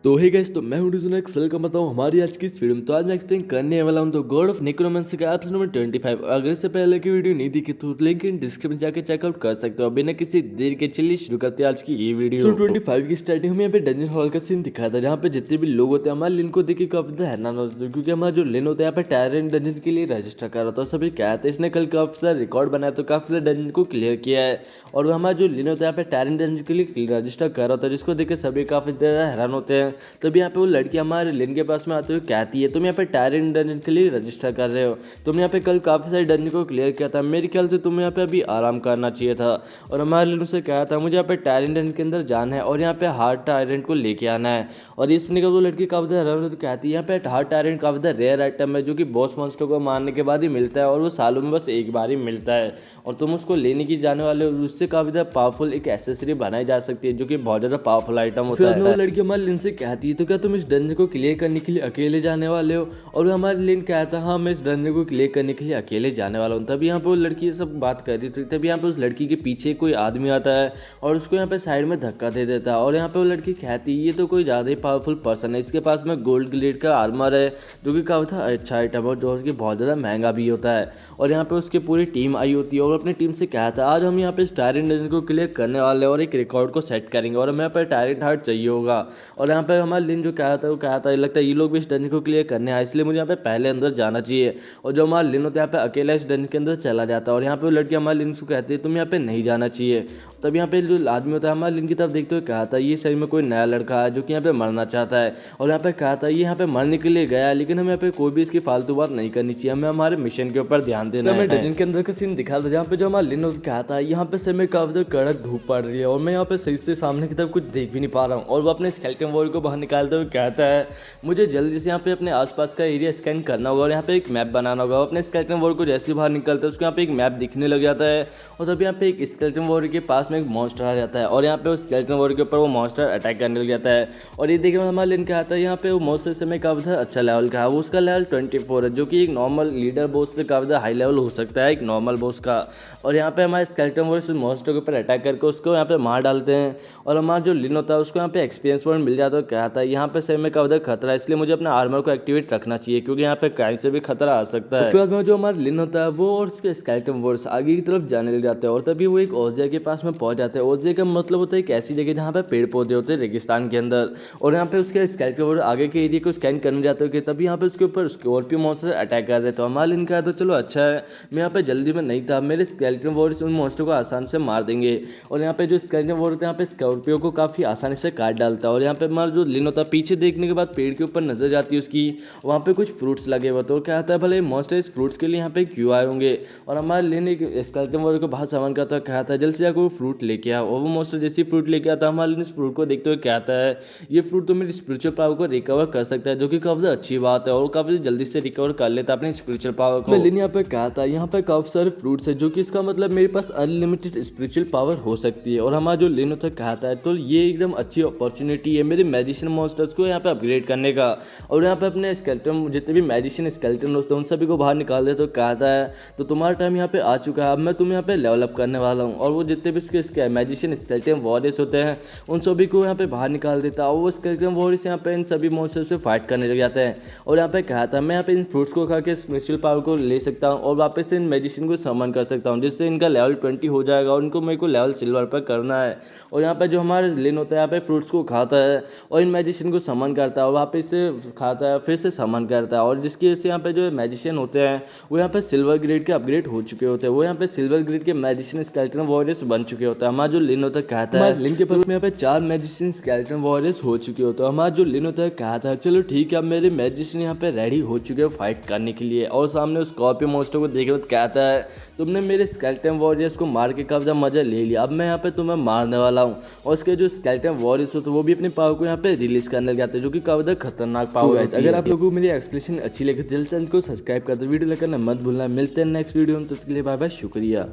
तो hey guys, तो मैं हूं डिजोनेक्स। वेलकम बताऊं हमारी आज की इस वीडियो में। तो आज मैं एक्सप्लेन करने वाला हूं तो गॉड ऑफ नेक्रोमेंसी का एपिसोड नंबर 25। अगर इससे पहले की वीडियो नहीं दिखी तो लिंक इन डिस्क्रिप्शन जाके चेकआउट कर सकते हो। बिना किसी देर के चलिए शुरू करते हैं आज की ये वीडियो। तो 25 की स्टार्टिंग में यहाँ पे डंजन हॉल का सीन दिखाया था, जहाँ पे जितने भी लोग होते हैं हमारे लिन को देख के काफी ज्यादा हैरान होते हैं, क्योंकि हमारा जो लिन होता है यहाँ पे टायरेंट डंजन के लिए रजिस्टर कर रहा था। सभी कहते हैं इसने कल काफी सारा रिकॉर्ड बनाया तो काफी सारे डंजन को क्लियर किया है। और हमारा जो लिन होता है यहाँ पे टायरेंट डंजन के लिए रजिस्टर कर रहा था, जिसको देख के सभी काफी ज्यादा हैरान होते हैं। तभी यहाँ पे वो लड़की हमारे लिन के पास में आते हुए कहती है, तुम यहाँ पे टायरेंट डंजन के लिए रजिस्टर कर रहे हो, तुमने यहाँ पे कल काफ़ी सारे डंजन को क्लियर किया था, मेरे ख्याल से तुम्हें यहाँ पे अभी आराम करना चाहिए था। और हमारे लिन से कहा था, मुझे यहाँ पे टायरेंट डंजन के अंदर जाना है और यहाँ पे हार्ड टायरेंट को लेके आना है। और इसने वो लड़की काफ़ी ज़्यादा तो कहती है, यहाँ पे हार्ड टायरेंट काफ़ी ज़्यादा रेयर आइटम है, जो कि बॉस मॉन्स्टर को मारने के बाद ही मिलता है और वो सालों में बस एक बार ही मिलता है। और तुम उसको लेने की जाने वाले हो, उससे काफ़ी ज़्यादा पावरफुल एक एसेसरी बनाई जा सकती है, जो कि बहुत ज़्यादा पावरफुल आइटम होता है। वो लड़की हमारे लिन से कहती है, तो क्या तुम इस डंजन को क्लियर करने के लिए अकेले जाने वाले हो? और हमारे लिन कहता है, हाँ मैं इस डंजन को क्लियर करने के लिए अकेले जाने वाला हूँ। तभी यहाँ पे वो लड़की सब बात कर रही थी, तभी यहाँ पे उस लड़की के पीछे कोई आदमी आता है और उसको यहाँ पे साइड में धक्का दे देता है। और यहाँ पे वो लड़की कहती है, ये तो कोई ज़्यादा ही पावरफुल पर्सन है, इसके पास में गोल्ड ग्लेड का आर्मर है, जो कि काफ़ी अच्छा आइटम है, जो कि बहुत ज़्यादा महंगा भी होता है। और यहाँ पे उसकी पूरी टीम आई होती है और अपनी टीम से कहता है, आज हम यहाँ पे इस टायरेंट डंजन को क्लियर करने वाले और एक रिकॉर्ड को सेट करेंगे और हमें यहाँ पे टायरेंट हार्ट चाहिए होगा। और यहाँ पे हमारे लिन जो कहता है वो कहता है, लगता है ये लोग भी इस डंजन को क्लियर करने आए, इसलिए मुझे यहाँ पे पहले अंदर जाना चाहिए। और जो हमारा लिन होता है यहाँ पे अकेला इस डंजन के अंदर चला जाता है। और यहाँ पे वो लड़की हमारे लिन को कहती है, तुम यहाँ पे नहीं जाना चाहिए। तब यहाँ पे जो आदमी होता है हमारे लिन की तरफ देखते हुए कहता है, ये सही में कोई नया लड़का है जो कि यहाँ पे मरना चाहता है। और यहाँ पे कहता है, ये यहाँ पे मरने के लिए गया है, लेकिन हमें यहाँ पे कोई भी इसकी फालतू बात नहीं करनी चाहिए, हमें हमारे मिशन के ऊपर ध्यान देना है। डंजन के अंदर का सीन दिखा था, जहाँ पे जो हमारा लिन कहता है, यहाँ पे समय काफी कड़क धूप पड़ रही है और मैं यहाँ पे सही से सामने की तरफ कुछ देख भी नहीं पा रहा हूँ। और वो अपने स्केलेटन वॉल को बाहर निकालते हुए कहता है, मुझे जल्दी से यहाँ पे अपने आसपास का एरिया स्कैन करना होगा और यहाँ पे एक मैप बनाना होगा। अपने स्केलेटन वॉर को जैसे ही बाहर निकलता है, उसको यहाँ पे एक मैप दिखने लग जाता है। और तभी यहाँ पे एक स्केलेटन वॉर के पास में एक मॉन्स्टर आ जाता है और यहाँ पे उस स्केलेटन वॉर के ऊपर वो मॉन्स्टर अटैक करने लग जाता है। और ये देखिए हमारे लिन का आता है, यहाँ पे वो मॉन्स्टर से में काफ़ी अच्छा लेवल का है, वो उसका लेवल 24 है, जो कि एक नॉर्मल लीडर बोस से काफ़ी हाई लेवल हो सकता है एक नॉर्मल बोस का। और यहाँ पे हमारे स्केलेटन वॉर उस मॉन्स्टर के ऊपर अटैक करके उसको यहाँ पे मार डालते हैं। और हमारा जो लिन होता है उसको यहाँ पे एक्सपीरियंस पॉइंट मिल जाता है। कहता है, यहाँ पे सही में काफ़ी खतरा है, इसलिए मुझे अपना आर्मर को एक्टिवेट रखना चाहिए, क्योंकि यहाँ पे कहीं से भी खतरा आ सकता है। फिर जो हमारा लिन होता है वो और उसके स्केलेटन वॉर्स आगे की तरफ जाने लग जाते हैं और तभी वो एक ओजिया के पास में पहुंच जाते हैं। ओजिया का मतलब होता है एक ऐसी जगह जहाँ पे पेड़ पौधे होते हैं रेगिस्तान के अंदर। और यहाँ पे उसके स्केलेटन वॉर आगे के एरिया को स्कैन करने जाते हैं, तभी यहाँ पे उसके ऊपर स्कॉर्पियो मॉन्स्टर अटैक कर देते हैं। हमारा लिन का तो चलो अच्छा है, मैं यहाँ पे जल्दी में नहीं था, मेरे स्केलेटन वॉर्स उन मॉन्स्टर को आसान से मार देंगे। और यहाँ पे जो स्केलेटन वॉर होता है यहाँ पे स्कॉर्पियो को काफ़ी आसानी से काट डालता है। और यहाँ पे हमारा जो लिन होता है पीछे देखने के बाद पेड़ के ऊपर नजर जाती है उसकी, वहाँ पे कुछ फ्रूट्स लगे हुए। तो क्या आता है, भले मॉन्स्टर इस फ्रूट्स के लिए यहाँ पे क्यों आए होंगे। और हमारे लिन एक स्केलेटन वॉर को बाहर सामान करता है, कहता है जल्द से जाकर वो फ्रूट लेके आओ। और वो मॉन्स्टर जैसे फ्रूट लेके आता है, हमारे लिन इस फ्रूट को देखते हुए कहता है, ये फ्रूट तो मेरी स्पिरिचुअल पावर को रिकवर कर सकता है, जो कि काफ़ी अच्छी बात है। और काफ़ी जल्दी से रिकवर कर लेता है अपनी स्पिरिचुअल पावर को। लिन यहाँ पे कहता है, यहाँ पे काफ़ी सारे फ्रूट्स है, जो कि इसका मतलब मेरे पास अनलिमिटेड स्पिरिचुअल पावर हो सकती है। और हमारा जो लिन होता है कहता है, तो ये एकदम अच्छी अपॉर्चुनिटी है मेरे मैजिशियन मॉन्स्टर्स को यहाँ पे अपग्रेड करने का। और यहाँ पे अपने स्केलेटन जितने भी मैजिशियन स्केलेटन होते हैं उन सभी को बाहर निकाल दे। तो कहता है, तो तुम्हारा टाइम यहाँ पे आ चुका है, अब मैं तुम्हें यहाँ पे लेवल अप करने वाला हूँ। और वो जितने भी उसके मैजिशियन स्केलेटन वॉरियर्स होते हैं उन सभी को यहाँ पे बाहर निकाल देता है। और वो स्केलेटन वॉरियर्स यहाँ पे इन सभी मॉन्स्टर्स से फाइट करने लग जाते हैं। और यहाँ पे कहता है, मैं यहाँ पे इन फ्रूट्स को खा के स्पिरिचुअल पावर को ले सकता हूँ और वापस से इन मैजिशियन को समन कर सकता हूँ, जिससे इनका लेवल 20 हो जाएगा और इनको मेरे को लेवल सिल्वर पर करना है। और यहाँ पे जो हमारे लिन होता है यहाँ पे फ्रूट्स को खाता है और इन मैजिशियन को समन करता है और वापस से खाता है, फिर से समन करता है। और जिसकी वजह से यहाँ पे जो मैजिशियन होते हैं वो यहाँ पे सिल्वर ग्रेड के अपग्रेड हो चुके होते हैं, वो यहाँ पे सिल्वर ग्रेड के मैजिशियन स्केलेटन वॉरियर्स बन चुके होते हैं। हमारा जो लिन होता है कहता है, लिन के पास में यहाँ पे 4 मैजिशियन स्केलेटन वॉरियर्स हो चुके होते हैं। हमारा जो लिन होता है कहता है, चलो ठीक है, अब मेरे मैजिशियन यहाँ पे रेडी हो चुके हैं फाइट करने के लिए। और सामने उस स्कॉर्पियो मॉन्स्टर को देख के कहता है, तुमने मेरे स्केलेटन वॉरियर्स को मार के काफ़ी मजा ले लिया, अब मैं यहाँ पे तुम्हें मारने वाला हूँ। और उसके जो स्केलेटन वॉरियर्स होते हैं वो भी अपनी पावर को यहाँ पे रिलीज करने लग जाते हैं, जो कि काफ़ी खतरनाक पावर है। अगर आप लोगों को मेरी एक्सप्लेनेशन अच्छी लगे तो जल्द से जल्द को सब्सक्राइब कर दो, वीडियो लाइक करना मत भूलना। मिलते हैं नेक्स्ट वीडियो में, तो उसके लिए बाय बाय, शुक्रिया।